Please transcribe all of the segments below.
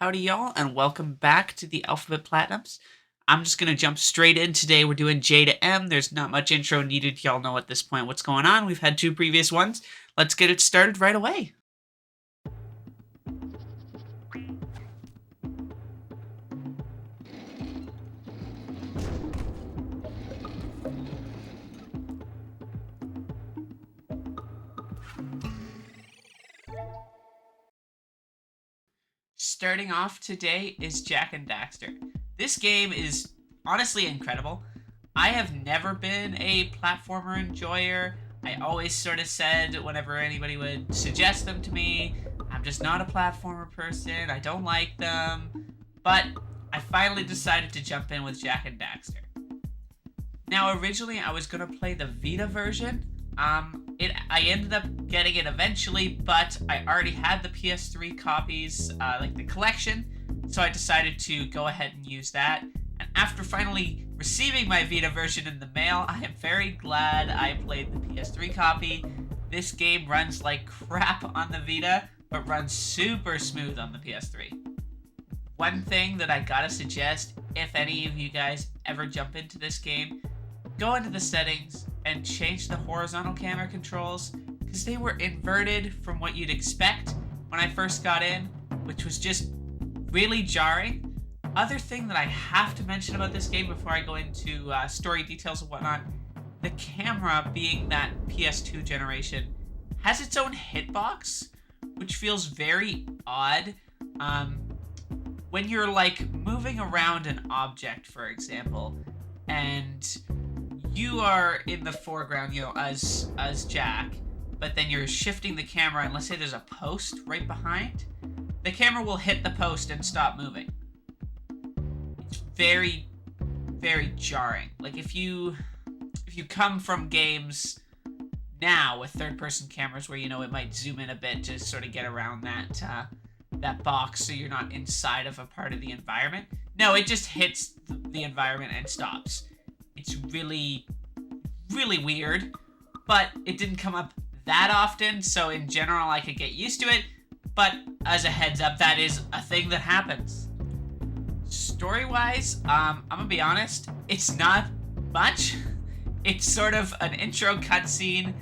Howdy, y'all, and welcome back to the Alphabet Platinums. I'm just going to jump straight in today. We're doing J to M. There's not much intro needed. Y'all know at this point what's going on. We've had two previous ones. Let's get it started right away. Starting off today is Jak and Daxter. This game is honestly incredible. I have never been a platformer enjoyer. I always sort of said whenever anybody would suggest them to me, I'm just not a platformer person, I don't like them. But I finally decided to jump in with Jak and Daxter. Now originally I was going to play the Vita version. I ended up getting it eventually, but I already had the PS3 copies, like the collection, so I decided to go ahead and use that. And after finally receiving my Vita version in the mail, I am very glad I played the PS3 copy. This game runs like crap on the Vita, but runs super smooth on the PS3. One thing that I gotta suggest, if any of you guys ever jump into this game, go into the settings and change the horizontal camera controls, because they were inverted from what you'd expect when I first got in, which was just really jarring. Other thing that I have to mention about this game before I go into story details and whatnot, the camera, being that PS2 generation, has its own hitbox, which feels very odd. When you're like moving around an object, for example, and you are in the foreground, you know, as Jak, but then you're shifting the camera, and let's say there's a post right behind, the camera will hit the post and stop moving. It's very, very jarring. Like if you come from games now with third-person cameras where, you know, it might zoom in a bit to sort of get around that box so you're not inside of a part of the environment. No, it just hits the environment and stops. It's really, really weird, but it didn't come up that often, so in general I could get used to it, but as a heads up, that is a thing that happens. Story-wise, I'm gonna be honest, it's not much. It's sort of an intro cutscene,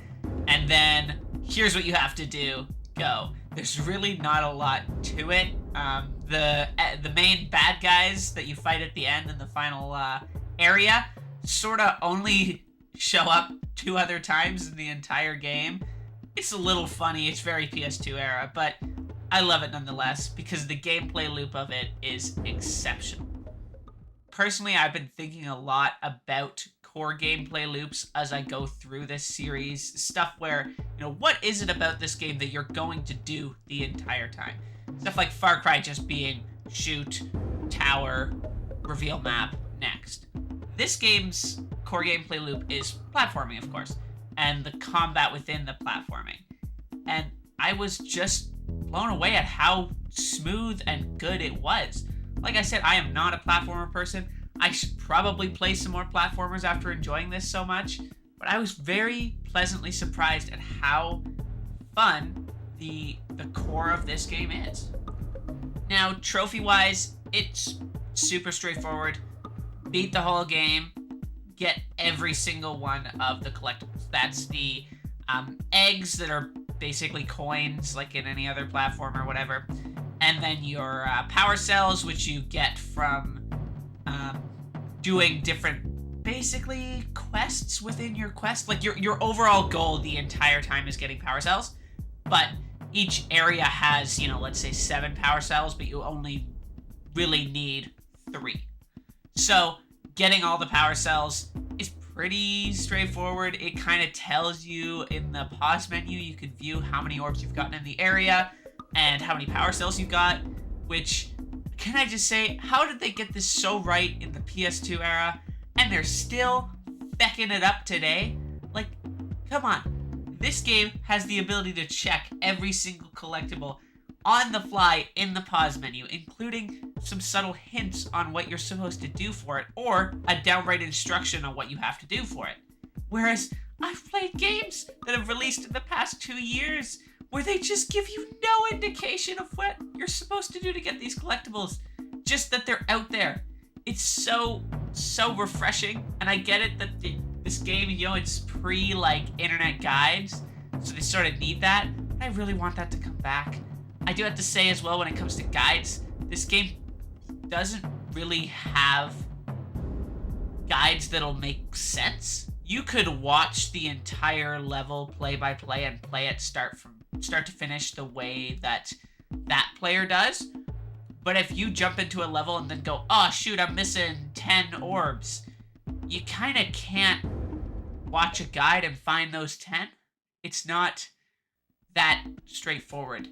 and then here's what you have to do, go. There's really not a lot to it. The main bad guys that you fight at the end in the final area sort of only show up 2 other times in the entire game. It's a little funny, it's very PS2 era, but I love it nonetheless because the gameplay loop of it is exceptional. Personally, I've been thinking a lot about core gameplay loops as I go through this series. Stuff where, you know, what is it about this game that you're going to do the entire time? Stuff like Far Cry just being shoot, tower, reveal map, next. This game's core gameplay loop is platforming, of course, and the combat within the platforming. And I was just blown away at how smooth and good it was. Like I said, I am not a platformer person. I should probably play some more platformers after enjoying this so much, but I was very pleasantly surprised at how fun the core of this game is. Now, trophy-wise, it's super straightforward. Beat the whole game, get every single one of the collectibles. That's the eggs that are basically coins, like in any other platform or whatever. And then your power cells, which you get from doing different, basically, quests within your quest. Like your overall goal the entire time is getting power cells, but each area has, you know, let's say 7 power cells, but you only really need 3. So getting all the power cells is pretty straightforward. It kind of tells you in the pause menu, you can view how many orbs you've gotten in the area and how many power cells you've got, which, can I just say, how did they get this so right in the PS2 era and they're still fecking it up today? Like, come on. This game has the ability to check every single collectible on the fly in the pause menu, including some subtle hints on what you're supposed to do for it, or a downright instruction on what you have to do for it. Whereas I've played games that have released in the past 2 years where they just give you no indication of what you're supposed to do to get these collectibles. Just that they're out there. It's so refreshing. And I get it that this game, you know, it's pre, like, internet guides. So they sort of need that. But I really want that to come back. I do have to say as well, when it comes to guides, this game doesn't really have guides that'll make sense. You could watch the entire level play by play and play it start to finish the way that that player does. But if you jump into a level and then go, oh shoot, I'm missing 10 orbs, you kind of can't watch a guide and find those 10. It's not that straightforward.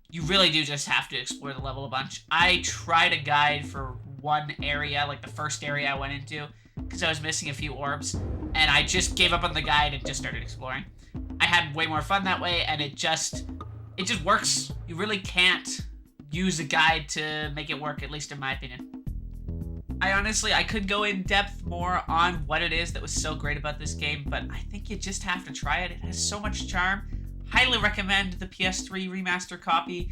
You really do just have to explore the level a bunch. I tried a guide for one area, like the first area I went into, because I was missing a few orbs, and I just gave up on the guide and just started exploring. I had way more fun that way, and it just works. You really can't use a guide to make it work, at least in my opinion. I could go in depth more on what it is that was so great about this game, but I think you just have to try it. It has so much charm. Highly recommend the PS3 remaster copy.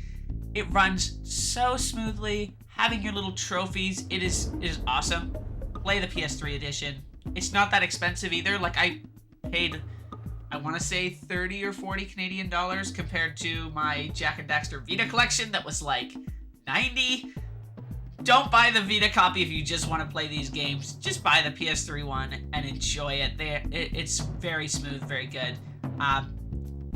It runs so smoothly. Having your little trophies, it is awesome. Play the PS3 edition. It's not that expensive either. Like, I paid, I want to say 30 or 40 Canadian dollars compared to my Jak and Daxter Vita collection that was like 90. Don't buy the Vita copy if you just want to play these games. Just buy the PS3 one and enjoy it. It's very smooth, very good.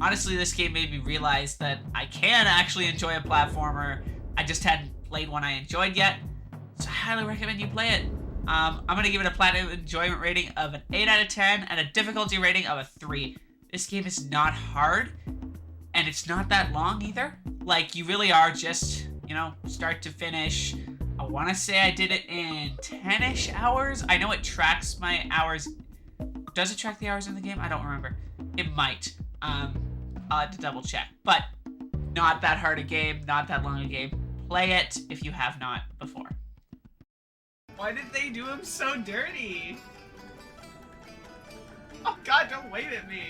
Honestly, this game made me realize that I can actually enjoy a platformer. I just hadn't played one I enjoyed yet. So I highly recommend you play it. I'm going to give it a platinum enjoyment rating of an 8 out of 10 and a difficulty rating of a 3. This game is not hard, and it's not that long either. Like, you really are just, you know, start to finish. I want to say I did it in 10-ish hours. I know it tracks my hours. Does it track the hours in the game? I don't remember. It might. I'll have to double check. But not that hard a game, not that long a game. Play it if you have not before. Why did they do him so dirty? Oh god, don't wave at me.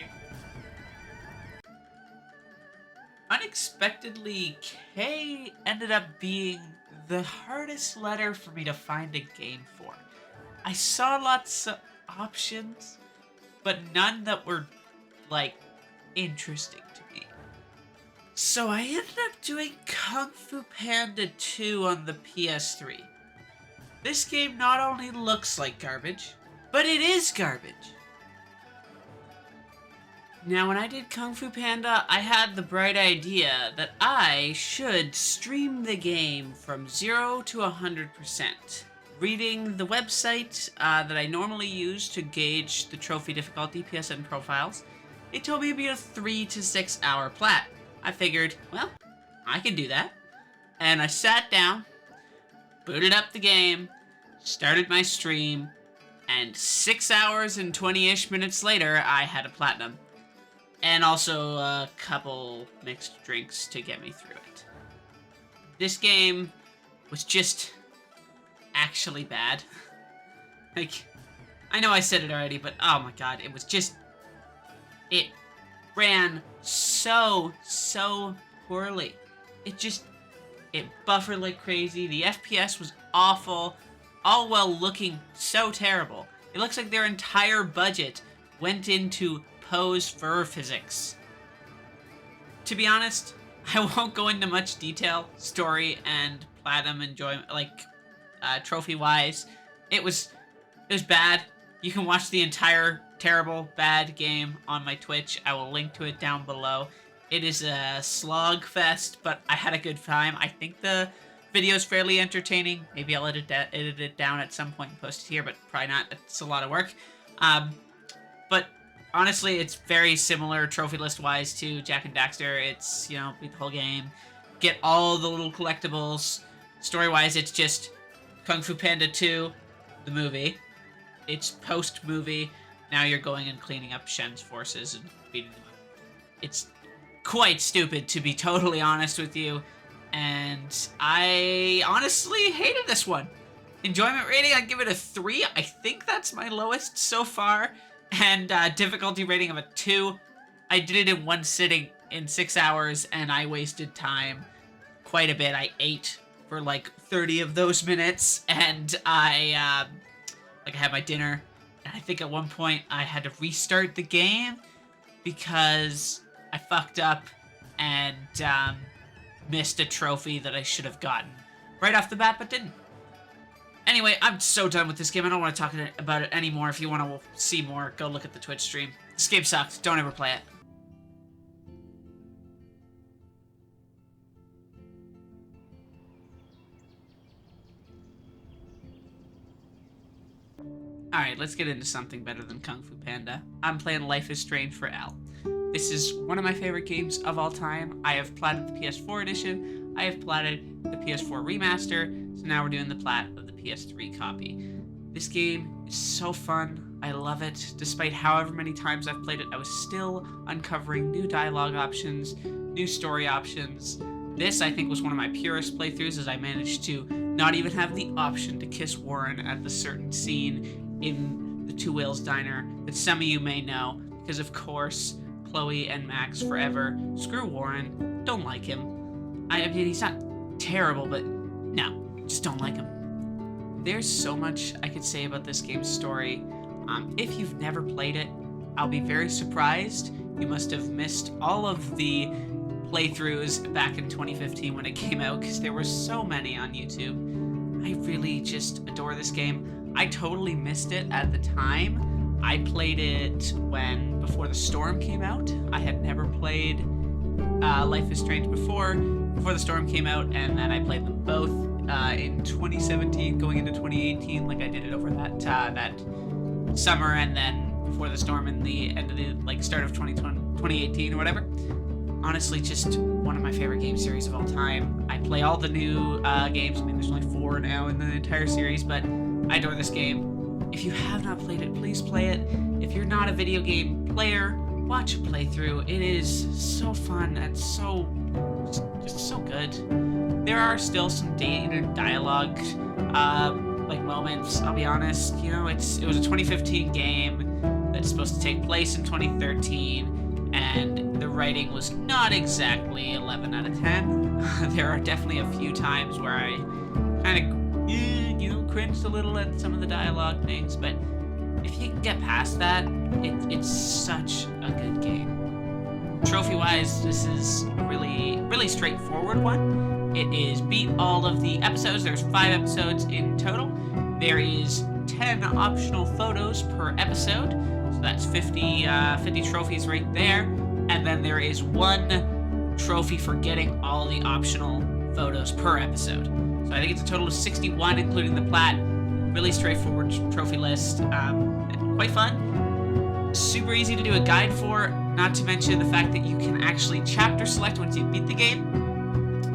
Unexpectedly, K ended up being the hardest letter for me to find a game for. I saw lots of options, but none that were, like, interesting to me. So I ended up doing Kung Fu Panda 2 on the PS3. This game not only looks like garbage, but it is garbage. Now, when I did Kung Fu Panda, I had the bright idea that I should stream the game from 0 to 100%. Reading the website that I normally use to gauge the trophy difficulty, PSN profiles, it told me it'd be a 3 to 6 hour plat. I figured, well, I can do that. And I sat down, booted up the game, started my stream, and 6 hours and 20-ish minutes later, I had a platinum. And also a couple mixed drinks to get me through it. This game was just actually bad. Like, I know I said it already, but oh my god, it was just... It ran so poorly. It buffered like crazy. The FPS was awful, all while looking so terrible. It looks like their entire budget went into pose fur physics. To be honest, I won't go into much detail, story and platinum enjoyment, like trophy-wise. It was bad. You can watch the entire terrible, bad game on my Twitch. I will link to it down below. It is a slog fest, but I had a good time. I think the video is fairly entertaining. Maybe I'll edit it down at some point and post it here, but probably not. It's a lot of work. But honestly, it's very similar trophy list-wise to Jak and Daxter. It's, you know, beat the whole game, get all the little collectibles. Story-wise, it's just Kung Fu Panda 2, the movie. It's post-movie. Now you're going and cleaning up Shen's forces and beating them up. It's quite stupid, to be totally honest with you. And I honestly hated this one. Enjoyment rating, I'd give it a 3. I think that's my lowest so far. And difficulty rating of a 2. I did it in one sitting. in 6 hours, and I wasted time quite a bit. I ate for like 30 of those minutes, and I had my dinner, and I think at one point I had to restart the game because I fucked up and missed a trophy that I should have gotten right off the bat, but didn't. Anyway, I'm so done with this game. I don't want to talk about it anymore. If you want to see more, go look at the Twitch stream. This game sucks. Don't ever play it. Alright, let's get into something better than Kung Fu Panda. I'm playing Life is Strange for L. This is one of my favorite games of all time. I have platted the PS4 edition. I have platted the PS4 remaster. So now we're doing the plat of the PS3 copy. This game is so fun. I love it. Despite however many times I've played it, I was still uncovering new dialogue options, new story options. This, I think, was one of my purest playthroughs, as I managed to not even have the option to kiss Warren at the certain scene in the Two Whales Diner that some of you may know, because of course, Chloe and Max forever screw Warren, don't like him. I mean, he's not terrible, but no, just don't like him. There's so much I could say about this game's story. If you've never played it, I'll be very surprised. You must have missed all of the playthroughs back in 2015 when it came out, because there were so many on YouTube. I really just adore this game. I totally missed it at the time. I played it before The Storm came out. I had never played Life is Strange before the Storm came out, and then I played them both in 2017 going into 2018. Like, I did it over that summer, and then before The Storm in the end of the start of 2018 or whatever. Honestly, just one of my favorite game series of all time. I play all the new games. I mean, there's only 4 now in the entire series, but I adore this game. If you have not played it, please play it. If you're not a video game player, watch a playthrough. It is so fun and just so good. There are still some dated dialogue moments, I'll be honest. You know, it was a 2015 game that's supposed to take place in 2013, and the writing was not exactly 11 out of 10. There are definitely a few times where I kind of cringed a little at some of the dialogue things, but if you can get past that, it's such a good game. Trophy-wise, this is a really straightforward one. It is beat all of the episodes. There's 5 episodes in total. There is 10 optional photos per episode, so that's 50 trophies right there. And then there is 1 trophy for getting all the optional photos per episode. So I think it's a total of 61, including the plat. Really straightforward trophy list. Quite fun. Super easy to do a guide for, not to mention the fact that you can actually chapter select once you beat the game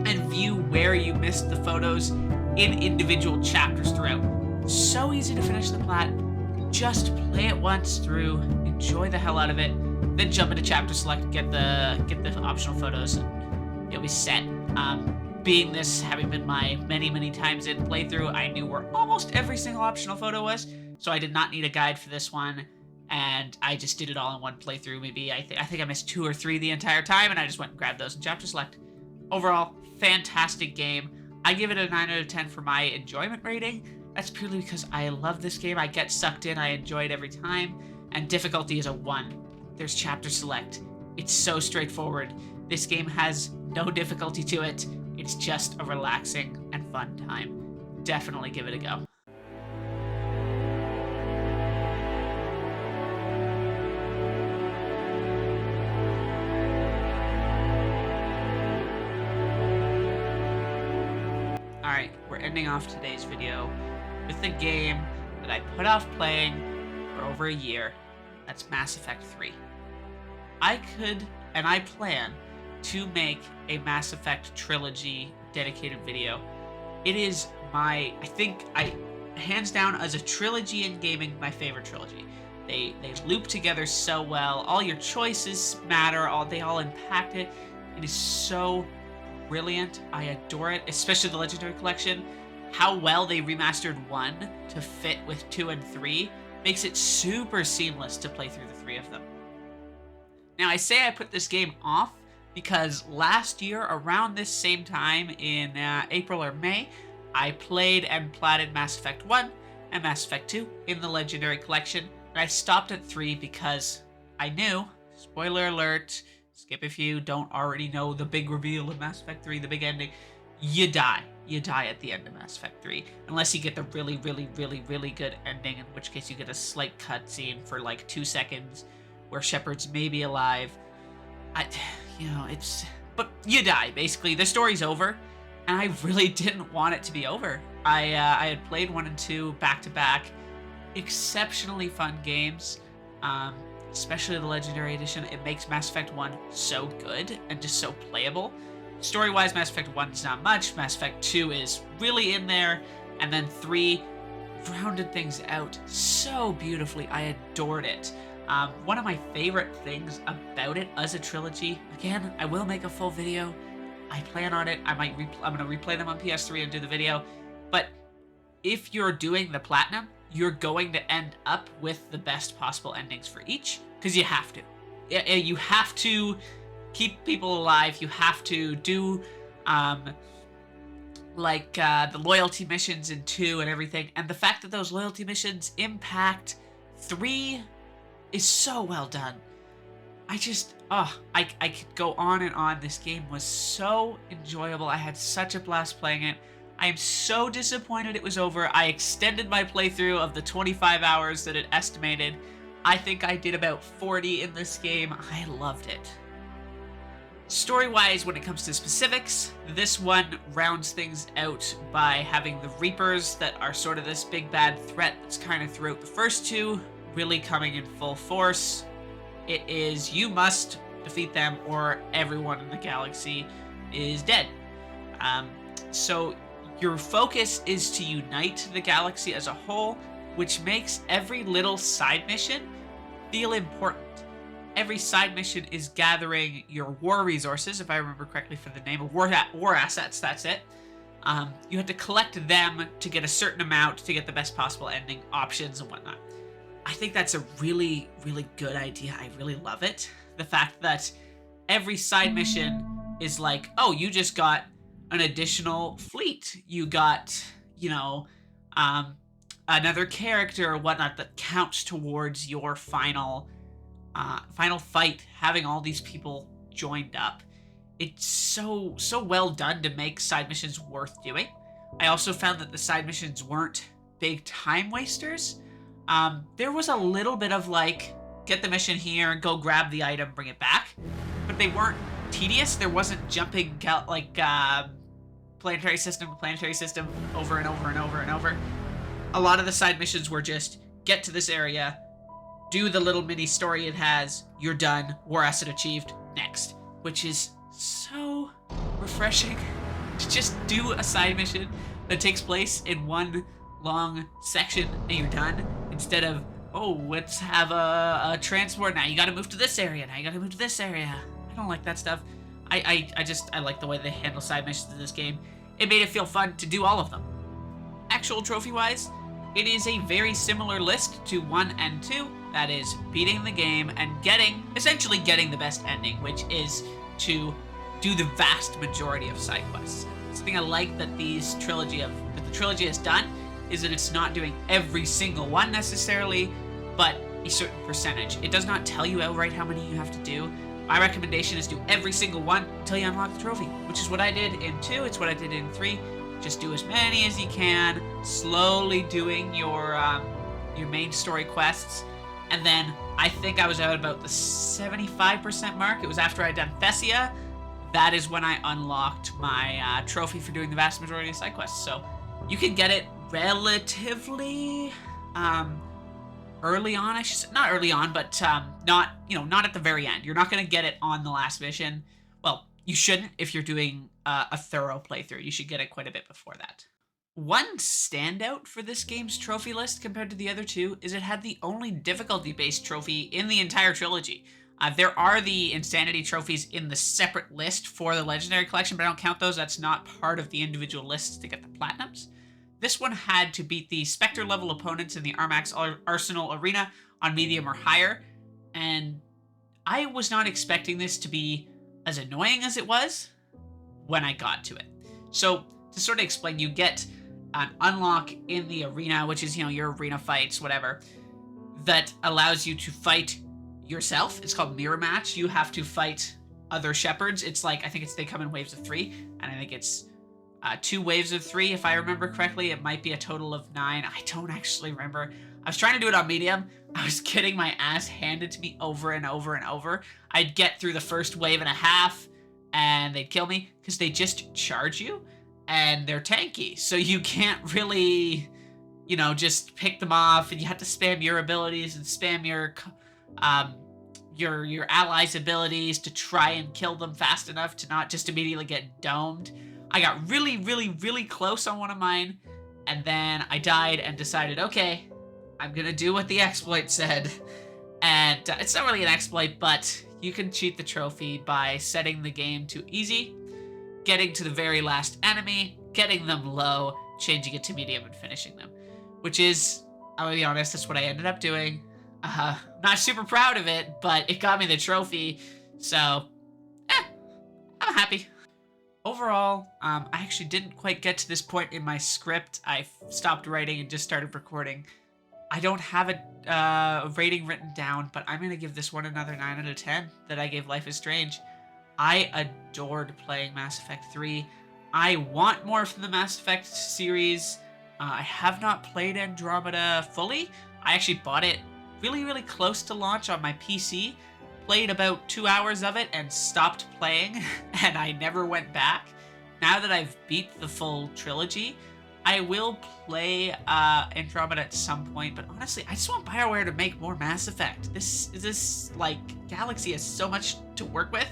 and view where you missed the photos in individual chapters throughout. So easy to finish the plat. Just play it once through, enjoy the hell out of it, then jump into chapter select, get the optional photos, and you'll be set. Being this having been my many times in playthrough, I knew where almost every single optional photo was, so I did not need a guide for this one, and I just did it all in one playthrough. Maybe I think I missed 2 or 3 the entire time, and I just went and grabbed those in chapter select. Overall, fantastic game. I give it a 9 out of 10 for my enjoyment rating. That's purely because I love this game. I get sucked in. I enjoy it every time. And difficulty is a 1. There's chapter select. It's so straightforward. This game has no difficulty to it. It's just a relaxing and fun time. Definitely give it a go. Alright, we're ending off today's video with a game that I put off playing for over a year. That's Mass Effect 3. I could, and I plan, to make a Mass Effect trilogy dedicated video. It is hands down, as a trilogy in gaming, my favorite trilogy. They loop together so well. All your choices matter. They all impact it. It is so brilliant. I adore it, especially the Legendary Collection. How well they remastered 1 to fit with 2 and 3 makes it super seamless to play through the 3 of them. Now, I say I put this game off because last year, around this same time in April or May, I played and platted Mass Effect 1 and Mass Effect 2 in the Legendary Collection, and I stopped at 3 because I knew, spoiler alert, skip if you don't already know the big reveal of Mass Effect 3, the big ending, you die. You die at the end of Mass Effect 3, unless you get the really, really, really, really good ending, in which case you get a slight cutscene for like 2 seconds where Shepard's maybe alive. But you die, basically. The story's over, and I really didn't want it to be over. I had played 1 and 2 back-to-back, exceptionally fun games, especially the Legendary Edition. It makes Mass Effect 1 so good and just so playable. Story-wise, Mass Effect 1 is not much. Mass Effect 2 is really in there. And then 3 rounded things out so beautifully. I adored it. One of my favorite things about it as a trilogy, again, I will make a full video. I plan on it. I'm going to replay them on PS3 and do the video. But if you're doing the Platinum, you're going to end up with the best possible endings for each, because you have to. You have to keep people alive. You have to do the loyalty missions in 2 and everything. And the fact that those loyalty missions impact 3 is so well done. I could go on and on. This game was so enjoyable. I had such a blast playing it. I am so disappointed it was over. I extended my playthrough of the 25 hours that it estimated. I think I did about 40 in this game. I loved it. Story-wise, when it comes to specifics, this one rounds things out by having the Reapers that are sort of this big bad threat that's kind of throughout the first 2, really coming in full force. It is, you must defeat them or everyone in the galaxy is dead. So your focus is to unite the galaxy as a whole, which makes every little side mission feel important. Every side mission is gathering your war resources, if I remember correctly for the name, of war assets, that's it. You have to collect them to get a certain amount to get the best possible ending options and whatnot. I think that's a really, really good idea. I really love it. The fact that every side mission is like, oh, you just got an additional fleet. You got, another character or whatnot that counts towards your final fight, having all these people joined up. It's so well done to make side missions worth doing. I also found that the side missions weren't big time wasters. There was a little bit of like, get the mission here, go grab the item, bring it back, but they weren't tedious. There wasn't jumping planetary system to planetary system over and over and over and over. A lot of the side missions were just get to this area, do the little mini story it has, you're done, war asset achieved, next. Which is so refreshing to just do a side mission that takes place in one long section and you're done, instead of, oh, let's have a transport, now you gotta move to this area, now you gotta move to this area. I don't like that stuff. I like the way they handle side missions in this game. It made it feel fun to do all of them. Actual trophy-wise, it is a very similar list to 1 and 2. That is, beating the game and essentially getting the best ending, which is to do the vast majority of side quests. Something I like that the trilogy has done is that it's not doing every single one necessarily, but a certain percentage. It does not tell you outright how many you have to do. My recommendation is do every single one until you unlock the trophy, which is what I did in 2, it's what I did in 3. Just do as many as you can, slowly doing your main story quests. And then I think I was at about the 75% mark. It was after I'd done Thessia. That is when I unlocked my trophy for doing the vast majority of side quests. So you can get it relatively early on. I should say, not early on, but not at the very end. You're not going to get it on the last mission. Well, you shouldn't if you're doing a thorough playthrough. You should get it quite a bit before that. One standout for this game's trophy list compared to the other 2 is it had the only difficulty-based trophy in the entire trilogy. There are the Insanity trophies in the separate list for the Legendary Collection, but I don't count those. That's not part of the individual lists to get the Platinums. This one had to beat the Spectre-level opponents in the Armax Arsenal Arena on medium or higher, and I was not expecting this to be as annoying as it was when I got to it. So to sort of explain, you get an unlock in the arena, which is, your arena fights, whatever, that allows you to fight yourself. It's called Mirror Match. You have to fight other shepherds. It's like, I think they come in waves of 3, and I think it's 2 waves of 3, if I remember correctly. It might be a total of 9. I don't actually remember. I was trying to do it on medium. I was getting my ass handed to me over and over and over. I'd get through the first wave and a half, and they'd kill me because they just charge you, and they're tanky. So you can't really, just pick them off, and you have to spam your abilities and spam your allies' abilities to try and kill them fast enough to not just immediately get domed. I got really, really, really close on one of mine, and then I died and decided, okay, I'm gonna do what the exploit said. And it's not really an exploit, but you can cheat the trophy by setting the game to easy, getting to the very last enemy, getting them low, changing it to medium, and finishing them. Which is, I'll be honest, that's what I ended up doing. Not super proud of it, but it got me the trophy, so, I'm happy. Overall, I actually didn't quite get to this point in my script. I stopped writing and just started recording. I don't have a rating written down, but I'm going to give this one another 9 out of 10 that I gave Life is Strange. I adored playing Mass Effect 3. I want more from the Mass Effect series. I have not played Andromeda fully. I actually bought it really, really close to launch on my PC. Played about 2 hours of it and stopped playing, and I never went back. Now that I've beat the full trilogy, I will play Andromeda at some point, but honestly, I just want BioWare to make more Mass Effect. This Galaxy has so much to work with.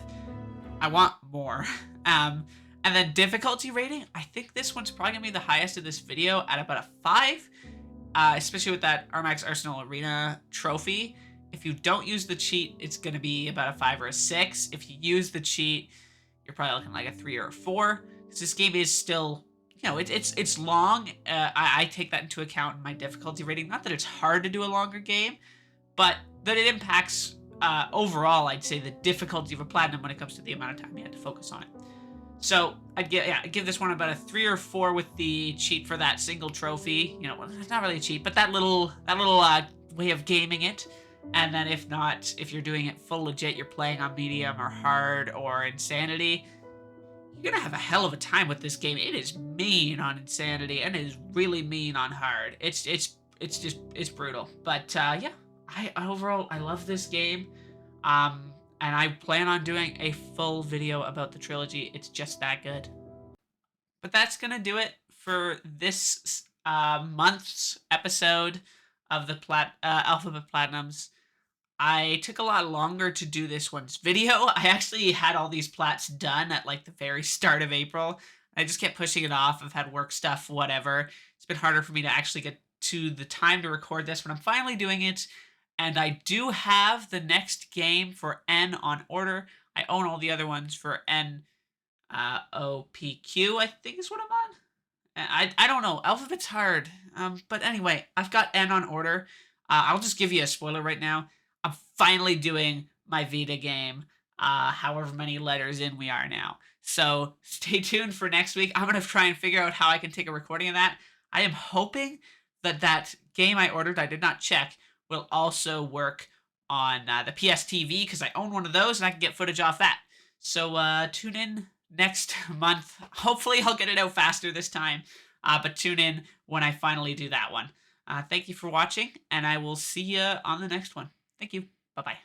I want more. And then difficulty rating, I think this one's probably gonna be the highest of this video at about a 5, especially with that Armax Arsenal Arena trophy. If you don't use the cheat, it's gonna be about a 5 or a 6. If you use the cheat, you're probably looking like a 3 or a 4. Because this game is still, it's long. I take that into account in my difficulty rating. Not that it's hard to do a longer game, but that it impacts overall, I'd say, the difficulty of a platinum when it comes to the amount of time you had to focus on it. So I'd give this one about a 3 or 4 with the cheat for that single trophy. It's not really a cheat, but that little way of gaming it. And then if not, if you're doing it full legit, you're playing on medium or hard or insanity, you're gonna have a hell of a time with this game. It is mean on insanity and it is really mean on hard. It's brutal. But yeah, overall I love this game. And I plan on doing a full video about the trilogy. It's just that good. But that's gonna do it for this month's episode of the Alphabet Platinums. I took a lot longer to do this one's video. I actually had all these plats done at the very start of April. I just kept pushing it off. I've had work stuff, whatever. It's been harder for me to actually get to the time to record this, but I'm finally doing it. And I do have the next game for N on order. I own all the other ones for N OPQ, I think is what I'm on. I don't know. Alphabet's hard. But anyway, I've got N on order. I'll just give you a spoiler right now. I'm finally doing my Vita game, however many letters in we are now. So stay tuned for next week. I'm going to try and figure out how I can take a recording of that. I am hoping that game I ordered, I did not check, will also work on the PS TV because I own one of those and I can get footage off that. So tune in next month. Hopefully I'll get it out faster this time, but tune in when I finally do that one. Thank you for watching, and I will see you on the next one. Thank you. Bye-bye.